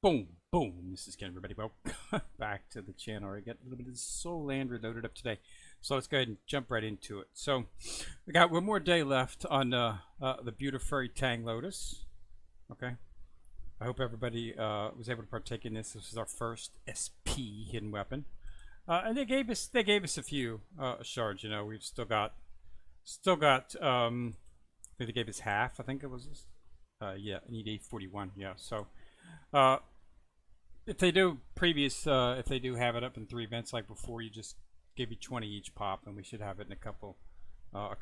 Boom, boom. This is Ken, everybody. Welcome back to the channel. I got a little bit of Soul Lander loaded up today. So let's go ahead and jump right into it. So we got one more day left on the Beautifurry Tang Lotus. Okay. I hope everybody was able to partake in this. This is our first SP hidden weapon. And they gave us a few shards. You know, we've still got I think they gave us half. I think it was yeah, I need 841. Yeah, so if they do if they do have it up in 3 events like before, you just give you 20 each pop, and we should have it in a couple of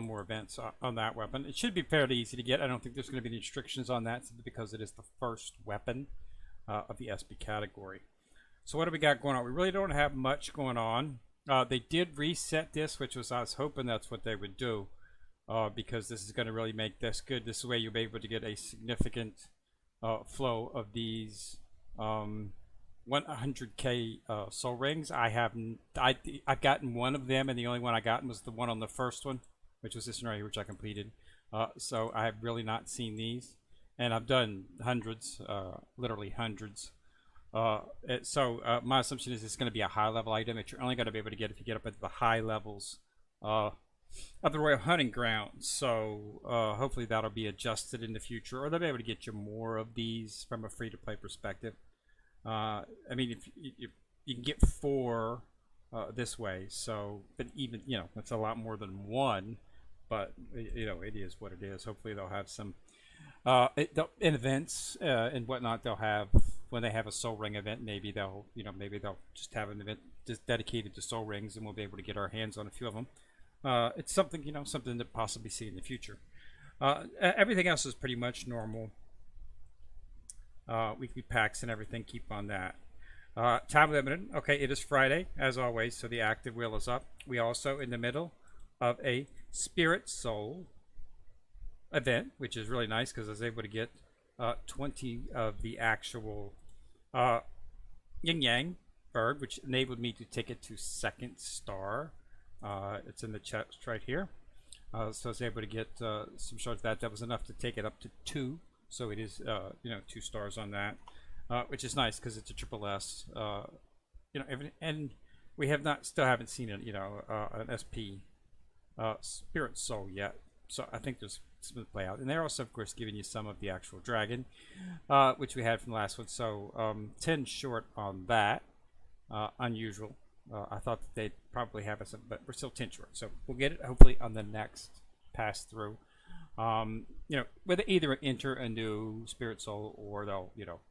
more events on that weapon. It should be fairly easy to get. I don't think there's going to be any restrictions on that simply because it is the first weapon of the SP category. So what do we got going on? We really don't have much going on. They did reset this, which was, I was hoping that's what they would do, because this is going to really make this good. This way you'll be able to get a significant flow of these 100k soul rings. I've gotten one of them, and the only one I gotten was the one on the first one, which was this one right here, which I completed. So I have really not seen these, and I've done hundreds, literally hundreds. So my assumption is it's going to be a high level item that you're only going to be able to get if you get up into the high levels of the Royal Hunting Grounds. So hopefully that'll be adjusted in the future, or they'll be able to get you more of these from a free-to-play perspective. I mean, if you can get 4 this way, so but even, you know, that's a lot more than 1. But you know, it is what it is. Hopefully they'll have some in events and whatnot. They'll have, when they have a soul ring event, maybe they'll just have an event just dedicated to soul rings, and we'll be able to get our hands on a few of them. It's something, you know, something to possibly see in the future. Everything else is pretty much normal. Weekly packs and everything, keep on that. Time limited. Okay, it is Friday as always, so the active wheel is up. We also in the middle of a Spirit Soul event, which is really nice because I was able to get 20 of the actual yin yang bird, which enabled me to take it to 2nd star. It's in the chest right here. So I was able to get some shards. That was enough to take it up to 2. So it is, you know, 2 stars on that, which is nice because it's a triple S. You know, and we still haven't seen it, you know, an SP Spirit Soul yet. So I think there's some play out, and they're also, of course, giving you some of the actual dragon, which we had from the last one. So 10 short on that. Unusual. I thought that they'd probably have us, but we're still 10 short. So we'll get it hopefully on the next pass through. You know, whether either enter a new Spirit Soul, or they'll, you know,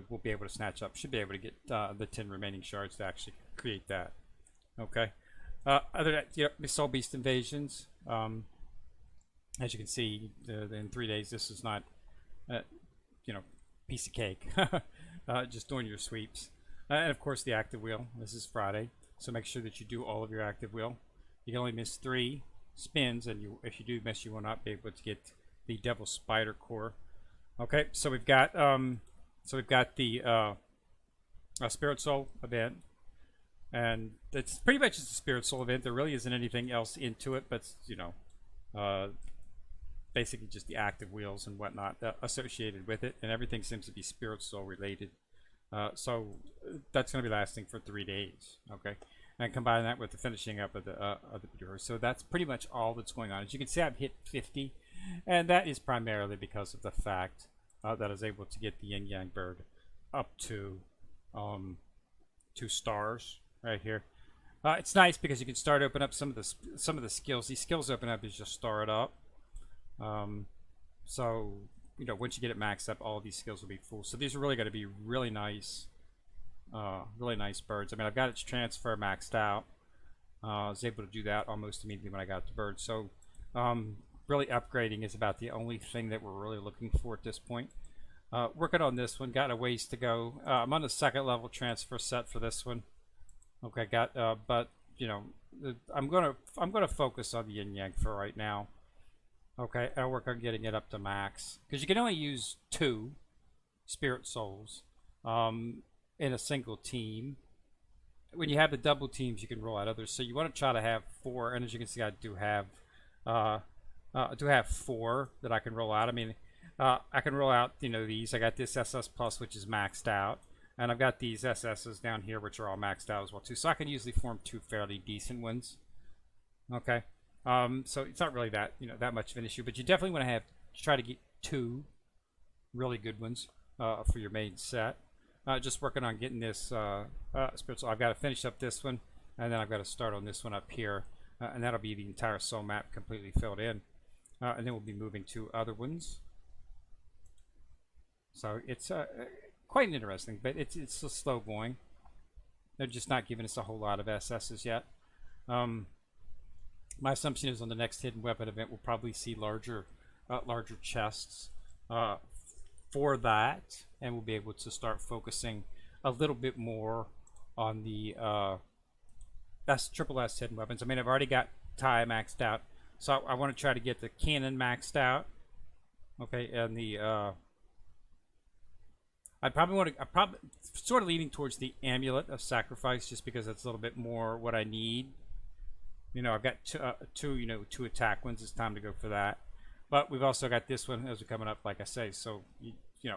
we'll be able to snatch up, should be able to get the 10 remaining shards to actually create that. Okay. Other than that, you know, Soul Beast invasions. As you can see, in 3 days, this is not, you know, piece of cake. Just doing your sweeps. And of course, the active wheel. This is Friday, so make sure that you do all of your active wheel. You can only miss 3 spins, and if you do miss, you will not be able to get the Devil Spider Core. Okay, so we've got the Spirit Soul event, and it's pretty much just a Spirit Soul event. There really isn't anything else into it, but you know, basically just the active wheels and whatnot associated with it, and everything seems to be Spirit Soul related. So that's going to be lasting for 3 days. Okay. And combine that with the finishing up of the Beautifurry. So that's pretty much all that's going on. As you can see, I've hit 50, and that is primarily because of the fact that I was able to get the Yin Yang bird up to 2 stars right here. It's nice because you can start open up some of the skills. These skills open up as you start up. So you know, once you get it maxed up, all of these skills will be full. So these are really going to be really nice birds. I mean, I've got its transfer maxed out. I was able to do that almost immediately when I got the bird. So really upgrading is about the only thing that we're really looking for at this point. Working on this one, got a ways to go. I'm on the 2nd level transfer set for this one. Okay, but you know, I'm gonna focus on the Yin Yang for right now. Okay, I'll work on getting it up to max, because you can only use 2 Spirit Souls in a single team. When you have the double teams, you can roll out others. So you want to try to have 4, and as you can see, I do have 4 that I can roll out. I mean, I can roll out, these. I got this SS Plus, which is maxed out. And I've got these SS's down here, which are all maxed out as well, too. So I can usually form 2 fairly decent ones. Okay. So it's not really that, that much of an issue. But you definitely want to try to get 2 really good ones for your main set. Just working on getting this Spirit Soul. I've got to finish up this one, and then I've got to start on this one up here. And that'll be the entire soul map completely filled in. And then we'll be moving to other ones. So it's quite interesting, but it's still slow going. They're just not giving us a whole lot of SS's yet. My assumption is on the next hidden weapon event we'll probably see larger chests for that, and we'll be able to start focusing a little bit more on the triple S hidden weapons. I mean, I've already got tie maxed out, so I want to try to get the cannon maxed out. Okay, and the I'm probably sort of leaning towards the amulet of sacrifice, just because that's a little bit more what I need. I've got two attack ones. It's time to go for that. But we've also got this one as we're coming up, like I say. So you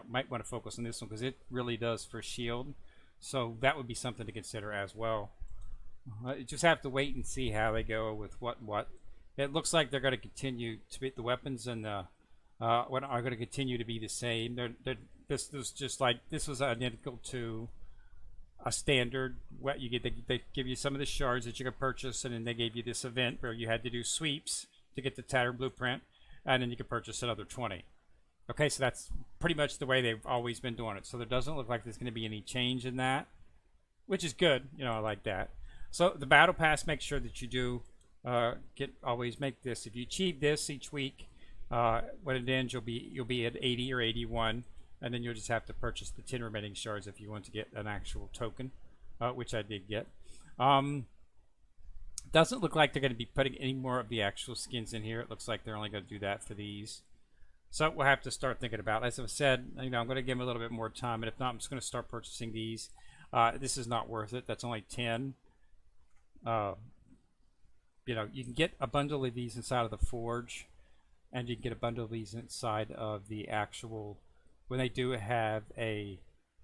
might want to focus on this one because it really does for shield. So that would be something to consider as well. You just have to wait and see how they go with what. It looks like they're going to continue to be the weapons and the what are going to continue to be the same. This was just like this was identical to a standard. What you get, they give you some of the shards that you could purchase, and then they gave you this event where you had to do sweeps to get the tattered blueprint, and then you could purchase another 20. Okay, so that's pretty much the way they've always been doing it. So there doesn't look like there's going to be any change in that, which is good. I like that. So the battle pass, make sure that you do always make this. If you achieve this each week, when it ends, you'll be at 80 or 81. And then you'll just have to purchase the 10 remaining shards if you want to get an actual token, which I did get. Doesn't look like they're going to be putting any more of the actual skins in here. It looks like they're only going to do that for these. So we'll have to start thinking about it. As I've said, I'm going to give them a little bit more time. And if not, I'm just going to start purchasing these. This is not worth it. That's only 10. You can get a bundle of these inside of the forge. And you can get a bundle of these inside of the actual... When they do have a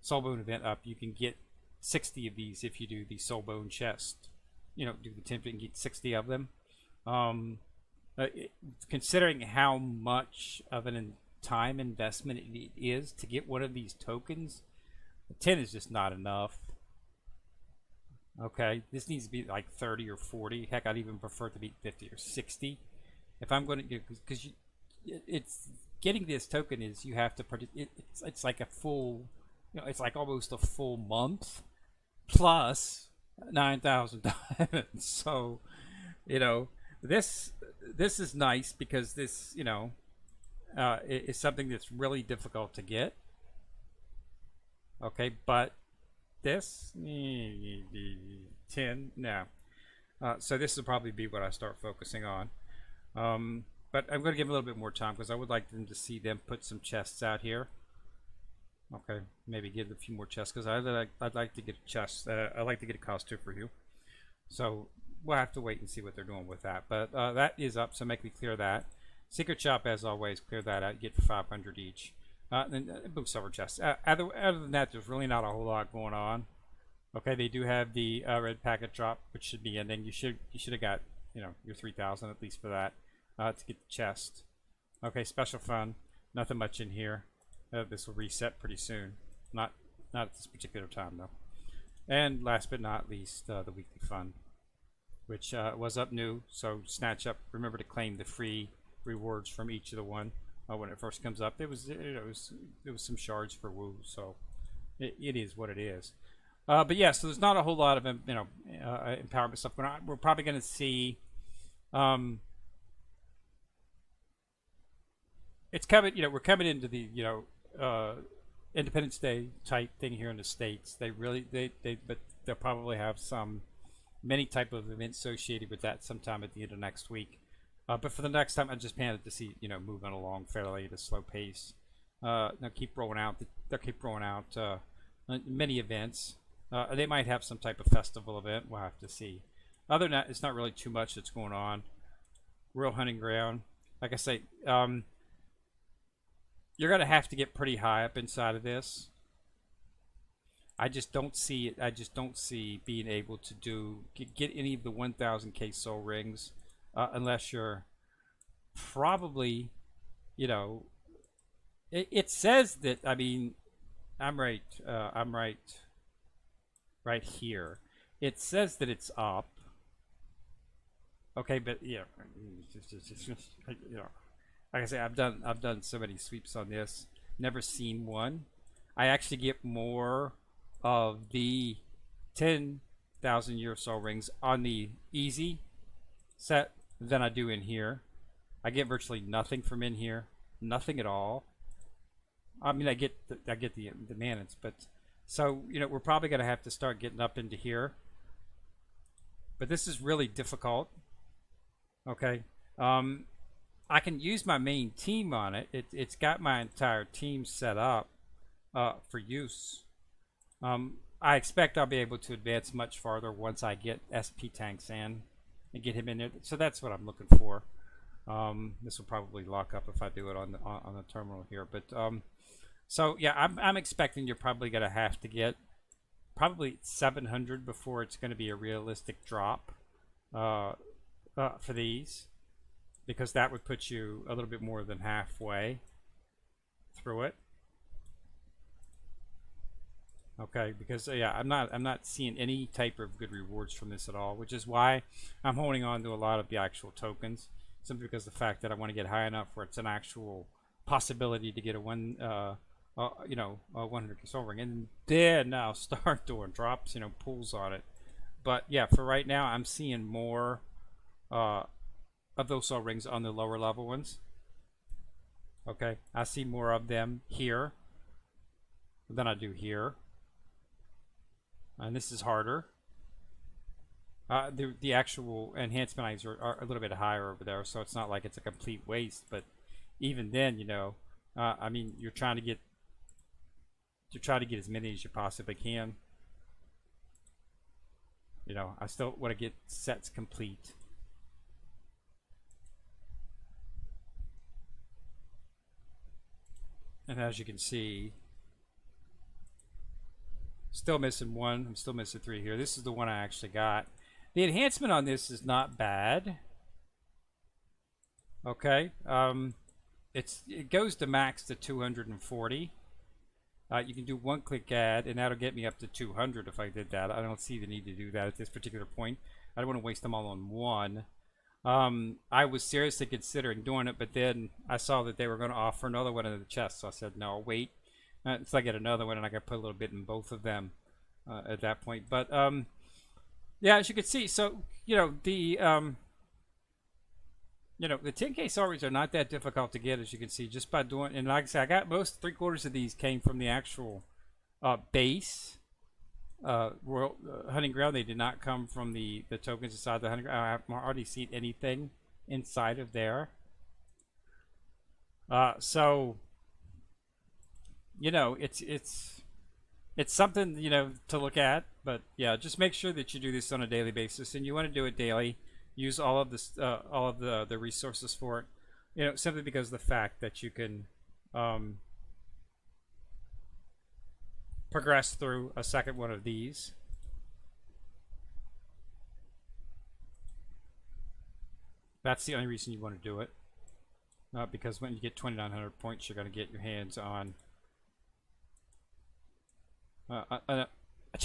Soulbone event up, you can get 60 of these if you do the Soulbone chest. Do the 10 and get 60 of them. Considering how much of an time investment it is to get one of these tokens, 10 is just not enough. Okay, this needs to be like 30 or 40. Heck, I'd even prefer it to be 50 or 60. If I'm going to, because it's getting this token is you have to it's like a full, it's like almost a full month plus 9,000 diamonds. So this is nice because this is something that's really difficult to get. Okay, but this 10 no. So this will probably be what I start focusing on. But I'm going to give a little bit more time because I would like them to see them put some chests out here. Okay, maybe give a few more chests because I'd like to get a chest. I'd like to get a costume for you. So we'll have to wait and see what they're doing with that. But that is up, so make me clear that. Secret shop, as always, clear that out. You get 500 each. Then boom, silver chests. Other than that, there's really not a whole lot going on. Okay, they do have the red packet drop, which should be ending. You should have got your 3,000 at least for that. To get the chest. Okay, special fun. Nothing much in here. This will reset pretty soon. Not at this particular time though. And last but not least, the weekly fun, which was up new. So snatch up. Remember to claim the free rewards from each of the one when it first comes up. There was some shards for woo. So it is what it is. But yeah, so there's not a whole lot of empowerment stuff going on. We're probably going to see. It's coming, we're coming into the, Independence Day type thing here in the States. But they'll probably have many type of events associated with that sometime at the end of next week. But for the next time, I just planned to see, moving along fairly at a slow pace. They'll keep rolling out. Many events. They might have some type of festival event. We'll have to see. Other than that, it's not really too much that's going on. Real hunting ground. Like I say, you're going to have to get pretty high up inside of this. I just don't see it. I just don't see being able to get any of the 1000k soul rings unless you're probably, you know, it says that. I mean, I'm right. I'm right here. It says that it's up. Okay, but yeah, you know, like I say, I've done so many sweeps on this. Never seen one. I actually get more of the 10,000 year soul rings on the easy set than I do in here. I get virtually nothing from in here, nothing at all. I mean, I get the manants, but so you know, we're probably gonna have to start getting up into here. But this is really difficult. Okay, I can use my main team on it. It's got my entire team set up for use. I expect I'll be able to advance much farther once I get SP tanks in and get him in there. So that's what I'm looking for. This will probably lock up if I do it on the terminal here. But so yeah, I'm expecting you're probably gonna have to get probably 700 before it's going to be a realistic drop for these, because that would put you a little bit more than halfway through it. Okay, because yeah, I'm not seeing any type of good rewards from this at all, which is why I'm holding on to a lot of the actual tokens, simply because of the fact that I want to get high enough where it's an actual possibility to get a 100 soul ring, and then I'll start doing drops, pulls on it. But yeah, for right now, I'm seeing more of those soul rings on the lower level ones. Okay, I see more of them here than I do here, and this is harder. The actual enhancement items are a little bit higher over there, so it's not like it's a complete waste. But even then, I mean, you're trying to get as many as you possibly can. I still want to get sets complete. And as you can see, still missing one. I'm still missing 3 here. This is the one I actually got. The enhancement on this is not bad. Okay, it goes to max to 240. You can do one-click add, and that'll get me up to 200 if I did that. I don't see the need to do that at this particular point. I don't want to waste them all on one. I was seriously considering doing it, but then I saw that they were going to offer another one in the chest, so I said, no, I'll wait until I get another one, and I can put a little bit in both of them at that point. But yeah, as you can see, so the 10K salaries are not that difficult to get, as you can see, just by doing. And like I said, I got most 3/4 of these came from the actual base royal hunting ground. They did not come from the tokens inside the hunting ground. I haven't already seen anything inside of there. So it's something to look at. But yeah, just make sure that you do this on a daily basis, and you want to do it daily. Use all of this, all of the resources for it. Simply because of the fact that you can progress through a second one of these. That's the only reason you want to do it. Because when you get 2,900 points, you're going to get your hands on.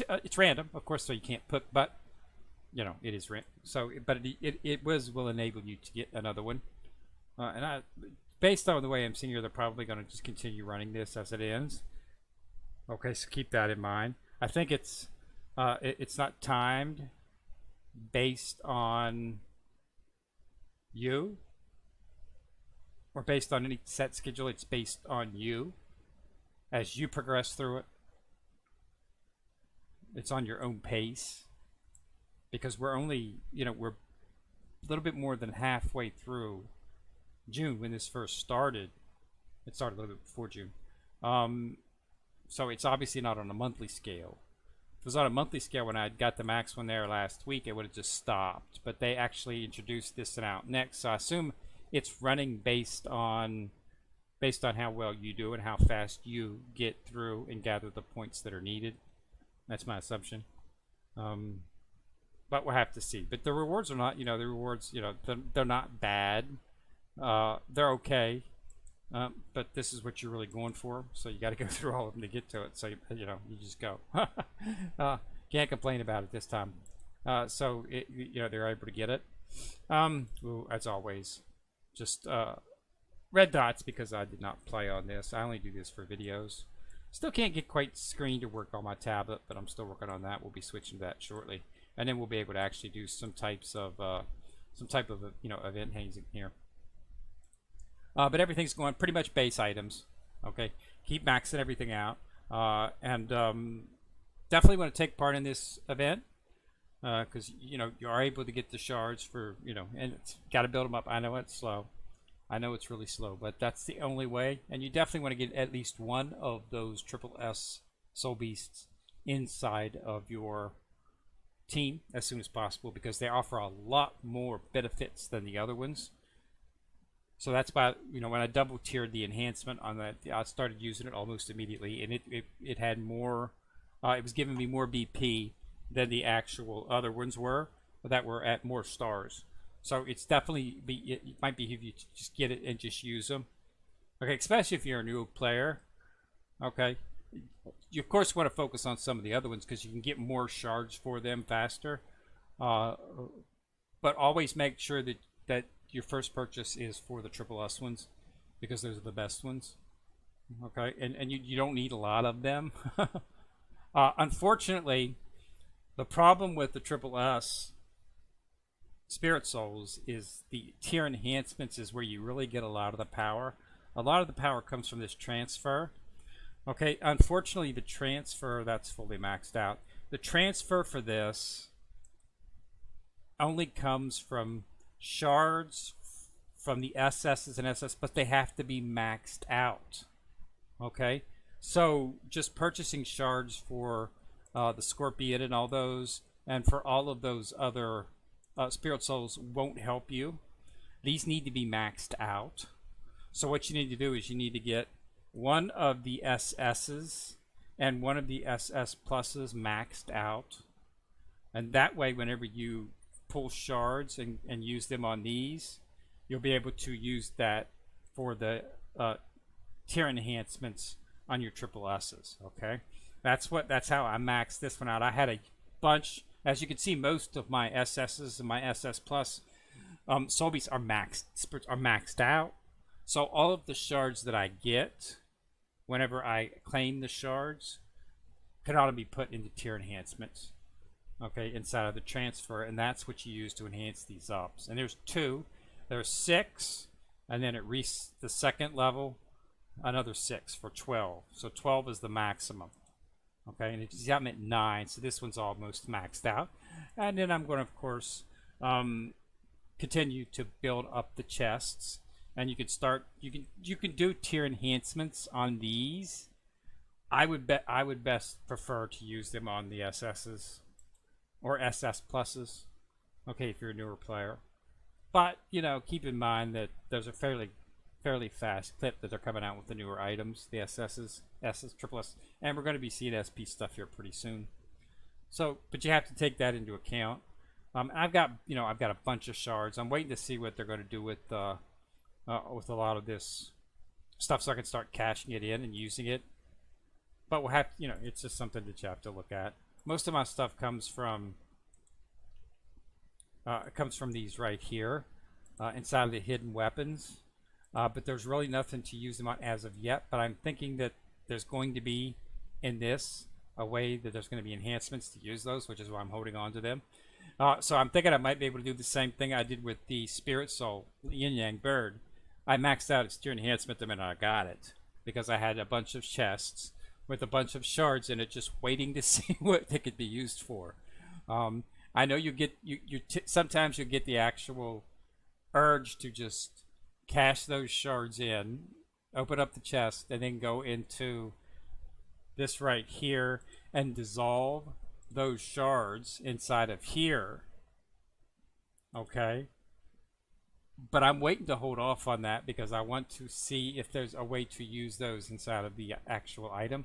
It's random, of course, so you can't put, but it is random. So, but it will enable you to get another one. And based on the way I'm seeing here, they're probably going to just continue running this as it ends. Okay, so keep that in mind. I think it's not timed based on you or based on any set schedule. It's based on you as you progress through it. It's on your own pace, because we're only we're a little bit more than halfway through June when this first started. It started a little bit before June. So it's obviously not on a monthly scale. If it was on a monthly scale when I got the max one there last week, it would have just stopped. But they actually introduced this and out next, so I assume it's running based on based on how well you do and how fast you get through and gather the points that are needed. That's my assumption. But we'll have to see. But the rewards are not, the rewards, they're not bad. They're okay. But this is what you're really going for, so you got to go through all of them to get to it. So you just go. Can't complain about it this time. So they're able to get it. As always, just red dots because I did not play on this. I only do this for videos. Still can't get quite screen to work on my tablet, but I'm still working on that. We'll be switching to that shortly, and then we'll be able to actually do some type of event hazing here. But everything's going pretty much base items. Okay, keep maxing everything out, and definitely want to take part in this event because you are able to get the shards for and it's got to build them up. I know it's slow. I know it's really slow, but that's the only way. And you definitely want to get at least one of those SSS Soul Beasts inside of your team as soon as possible because they offer a lot more benefits than the other ones. So that's why when I double tiered the enhancement on that, I started using it almost immediately, and it had more. It was giving me more BP than the actual other ones were that were at more stars. So it's definitely it might be if you just get it and just use them. Okay, especially if you're a new player. Okay, you of course want to focus on some of the other ones because you can get more shards for them faster. But always make sure that your first purchase is for the SSS ones because those are the best ones. Okay, and you don't need a lot of them. Unfortunately, the problem with the SSS Spirit Souls is the tier enhancements is where you really get a lot of the power. A lot of the power comes from this transfer. Okay, unfortunately the transfer, that's fully maxed out. The transfer for this only comes from shards from the SSs and SS, but they have to be maxed out. Okay, so just purchasing shards for the Scorpion and all those, and for all of those other Spirit Souls won't help you. These need to be maxed out. So what you need to do is you need to get one of the SSs and one of the SS pluses maxed out, and that way whenever you pull shards and use them on these, you'll be able to use that for the tier enhancements on your SSSs. Okay, that's how I maxed this one out. I had a bunch. As you can see, most of my SSs and my SS Plus Soul Beasts are maxed out. So all of the shards that I get whenever I claim the shards can ought to be put into tier enhancements. Okay, inside of the transfer, and that's what you use to enhance these ups. And there's 2. There's 6, and then at the second level, another 6 for 12. So 12 is the maximum. Okay, and it's I'm at 9, so this one's almost maxed out. And then I'm going to, of course, continue to build up the chests. And you can start. You can do tier enhancements on these. I would best prefer to use them on the SSs or SS pluses. Okay, if you're a newer player, but keep in mind that there's a fairly fast clip that they're coming out with the newer items, the SSs, SSS, and we're going to be seeing SP stuff here pretty soon. So, but you have to take that into account. I've got a bunch of shards. I'm waiting to see what they're going to do with a lot of this stuff, so I can start cashing it in and using it. But we'll have, it's just something that you have to look at. Most of my stuff comes from these right here, inside of the hidden weapons. But there's really nothing to use them on as of yet. But I'm thinking that there's going to be in this a way that there's going to be enhancements to use those, which is why I'm holding on to them. So I'm thinking I might be able to do the same thing I did with the Spirit Soul Yin Yang Bird. I maxed out its tier enhancement the minute I got it because I had a bunch of chests with a bunch of shards in it, just waiting to see what they could be used for. I know sometimes you get the actual urge to just cash those shards in, open up the chest, and then go into this right here and dissolve those shards inside of here. Okay, but I'm waiting to hold off on that because I want to see if there's a way to use those inside of the actual item.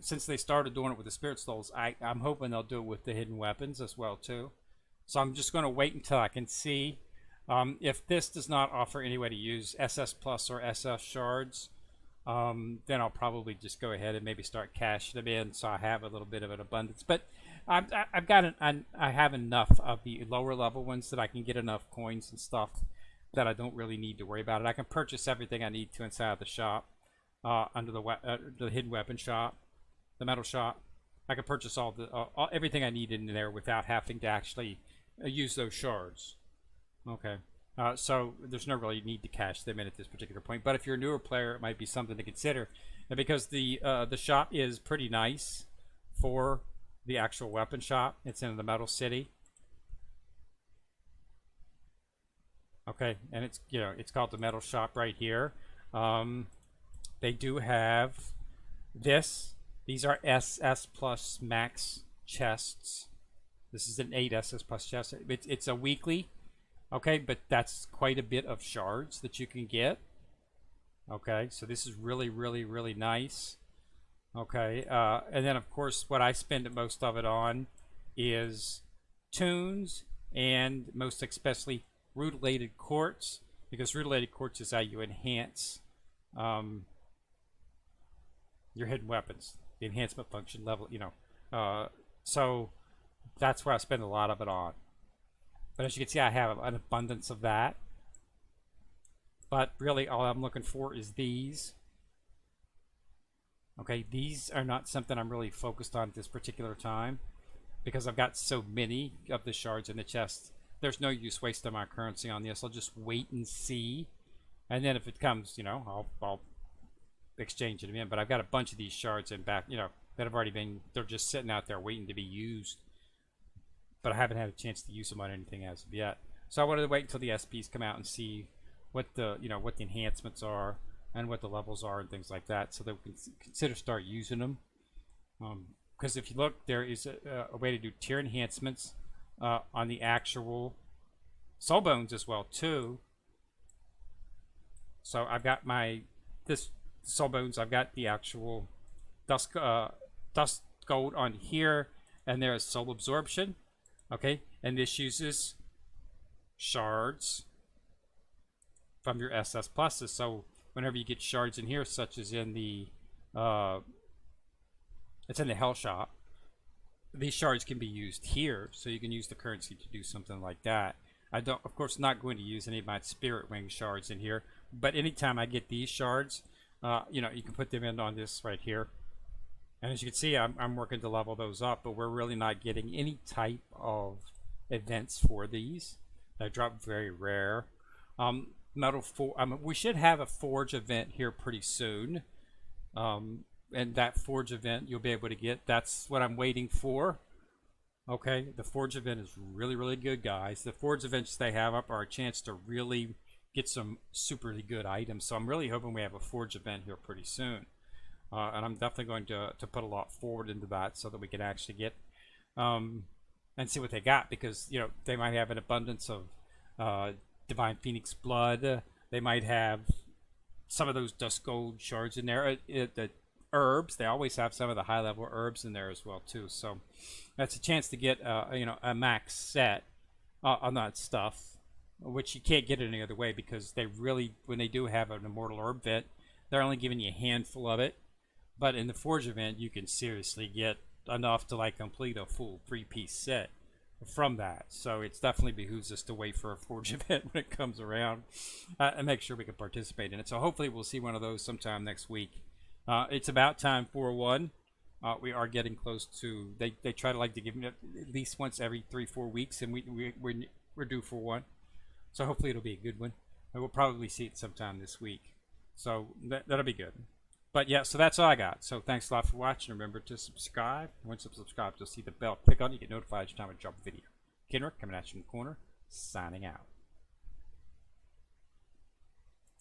Since they started doing it with the Spirit Souls, I'm hoping they'll do it with the hidden weapons as well too. So I'm just going to wait until I can see. If this does not offer any way to use SS Plus or SS Shards, then I'll probably just go ahead and maybe start cashing them in so I have a little bit of an abundance. But I've got I have enough of the lower level ones that I can get enough coins and stuff that I don't really need to worry about it. I can purchase everything I need to inside of the shop, under the hidden weapon shop, the metal shop. I can purchase everything I need in there without having to actually use those shards. Okay. So there's no really need to cash them in at this particular point. But if you're a newer player, it might be something to consider. And because the shop is pretty nice for the actual weapon shop. It's in the Metal City. Okay, and it's called the Metal Shop right here. They do have this. These are SS Plus Max chests. This is an 8 SS Plus chest. It's a weekly. Okay, but that's quite a bit of shards that you can get. Okay, so this is really, really, really nice. Okay, and then of course what I spend most of it on is tunes and most especially rutilated quartz, because rutilated quartz is how you enhance your hidden weapons, the enhancement function level, so that's where I spend a lot of it on. But as you can see, I have an abundance of that. But really, all I'm looking for is these. Okay, these are not something I'm really focused on at this particular time, because I've got so many of the shards in the chest. There's no use wasting my currency on this. I'll just wait and see. And then if it comes, I'll exchange it in. But I've got a bunch of these shards in back, that have already been, they're just sitting out there waiting to be used. But I haven't had a chance to use them on anything as of yet. So I wanted to wait until the SPs come out and see what the enhancements are and what the levels are and things like that, so that we can consider start using them. Because if you look, there is a way to do tier enhancements on the actual soul bones as well too. So I've got this soul bones. I've got the actual dust gold on here, and there is soul absorption. Okay, and this uses shards from your SS pluses. So whenever you get shards in here, such as in the it's in the Hell Shop, these shards can be used here, so you can use the currency to do something like that. I don't, of course, not going to use any of my Spirit Wing shards in here, but anytime I get these shards, you can put them in on this right here. And as you can see, I'm working to level those up, but we're really not getting any type of events for these. They drop very rare. We should have a Forge event here pretty soon. And that Forge event you'll be able to get. That's what I'm waiting for. Okay, the Forge event is really, really good, guys. The Forge events they have up are a chance to really get some super good items. So I'm really hoping we have a Forge event here pretty soon. And I'm definitely going to put a lot forward into that so that we can actually get and see what they got, because they might have an abundance of Divine Phoenix blood. They might have some of those dust gold shards in there. The herbs, they always have some of the high level herbs in there as well too. So that's a chance to get a max set on that stuff, which you can't get any other way, because they really, when they do have an immortal herb event, they're only giving you a handful of it. But in the Forge event, you can seriously get enough to complete a full 3-piece set from that. So it's definitely behooves us to wait for a Forge event when it comes around and make sure we can participate in it. So hopefully we'll see one of those sometime next week. It's about time for one. We are getting close to. They try to give me at least once every 3-4 weeks, and we're due for one. So hopefully it'll be a good one. And we'll probably see it sometime this week. So that'll be good. But yeah, so that's all I got. So thanks a lot for watching. Remember to subscribe. Once you subscribe, you'll see the bell. Click on it, you get notified each time I drop a video. Kenrick coming at you in the corner, signing out.